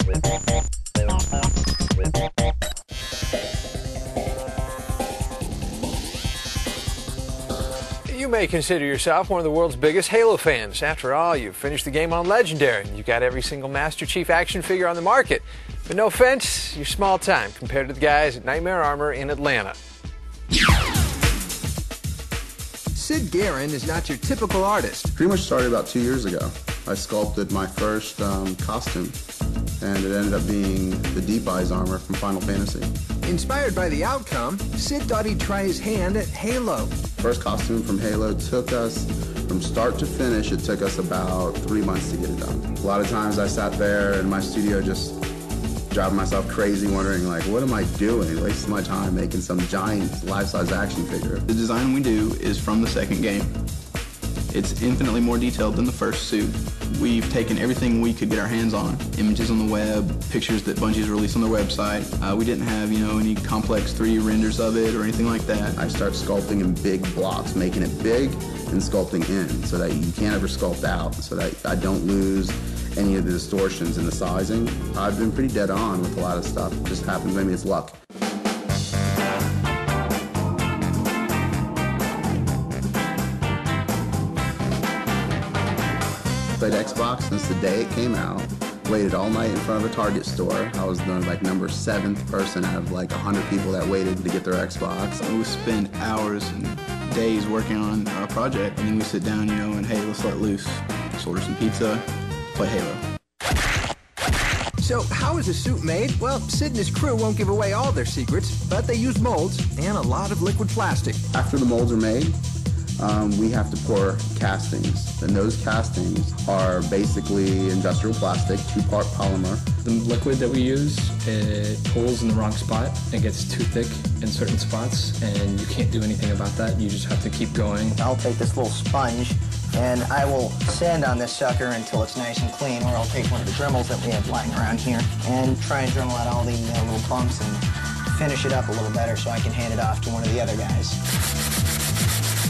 You may consider yourself one of the world's biggest Halo fans. After all, you've finished the game on Legendary, and you've got every single Master Chief action figure on the market. But no offense, you're small time compared to the guys at Nightmare Armour in Atlanta. Sid Guerin is not your typical artist. Pretty much started about 2 years ago. I sculpted my first costume, and it ended up being the Deep Eyes armor from Final Fantasy. Inspired by the outcome, Sid thought he'd try his hand at Halo. First costume from Halo took us, from start to finish, it took us about 3 months to get it done. A lot of times I sat there in my studio just driving myself crazy, wondering, like, what am I doing? Wasting my time making some giant life-size action figure. The design we do is from the second game. It's infinitely more detailed than the first suit. We've taken everything we could get our hands on, images on the web, pictures that Bungie's released on their website. We didn't have, any complex 3D renders of it or anything like that. I start sculpting in big blocks, making it big and sculpting in so that you can't ever sculpt out, so that I don't lose any of the distortions in the sizing. I've been pretty dead on with a lot of stuff. It just happens, maybe it's luck. Played Xbox since the day it came out. Waited all night in front of a Target store. I was the number 7th person out of 100 people that waited to get their Xbox. We spend hours and days working on our project, and then we sit down, and hey, let's let loose. Let's order some pizza, play Halo. So how is a suit made? Well, Sid and his crew won't give away all their secrets, but they use molds and a lot of liquid plastic. After the molds are made, we have to pour castings, and those castings are basically industrial plastic, 2-part polymer. The liquid that we use, it pulls in the wrong spot and gets too thick in certain spots, and you can't do anything about that. You just have to keep going. I'll take this little sponge and I will sand on this sucker until it's nice and clean, or I'll take one of the Dremels that we have lying around here and try and Dremel out all the little bumps and finish it up a little better so I can hand it off to one of the other guys.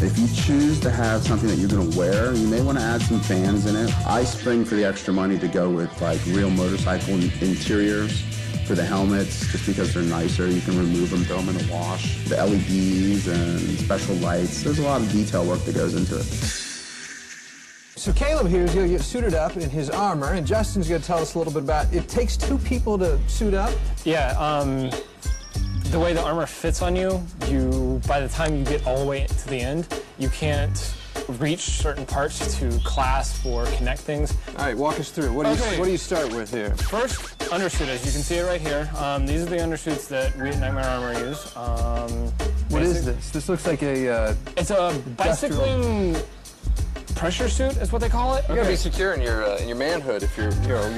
If you choose to have something that you're going to wear, you may want to add some fans in it. I spring for the extra money to go with real motorcycle interiors for the helmets, just because they're nicer. You can remove them, throw them in a wash. The LEDs and special lights. There's a lot of detail work that goes into it. So Caleb here is going to get suited up in his armor, and Justin's going to tell us a little bit about it. Takes 2 people to suit up? Yeah, the way the armor fits on you, by the time you get all the way to the end, you can't reach certain parts to clasp or connect things. All right, walk us through. What do you start with here? First, undersuit, as you can see it right here. These are the undersuits that we at Nightmare Armour use. What is this? This looks like a... it's a bicycling pressure suit, is what they call it. You gotta be secure in your manhood if you're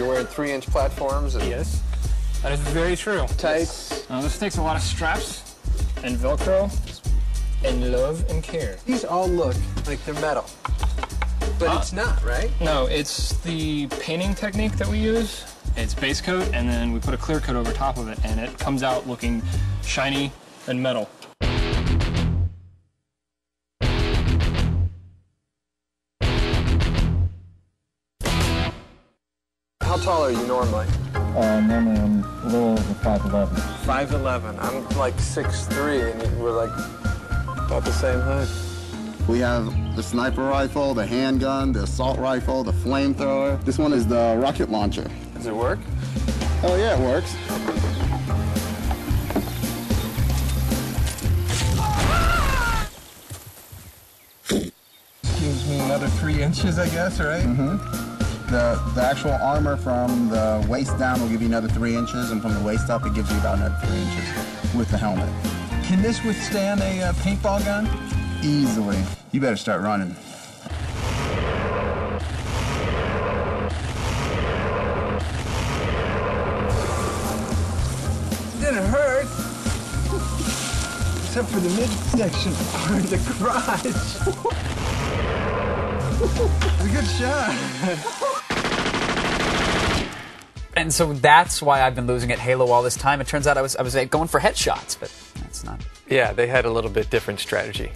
wearing 3-inch platforms. And yes, that is very true. Tights. This takes a lot of straps and Velcro and love and care. These all look like they're metal, but it's not, right? No, it's the painting technique that we use. It's base coat, and then we put a clear coat over top of it, and it comes out looking shiny and metal. How tall are you normally? Normally I'm a little over 5'11". 5'11". I'm like 6'3", and we're like about the same height. We have the sniper rifle, the handgun, the assault rifle, the flamethrower. This one is the rocket launcher. Does it work? Oh yeah, it works. Gives me another 3 inches, I guess, right? Mm-hmm. The actual armor from the waist down will give you another 3 inches, and from the waist up it gives you about another 3 inches with the helmet. Can this withstand a paintball gun? Easily. You better start running. Didn't hurt. Except for the midsection or the crotch. It's a good shot. And so that's why I've been losing at Halo all this time. It turns out I was going for headshots, but that's not. Yeah, they had a little bit different strategy.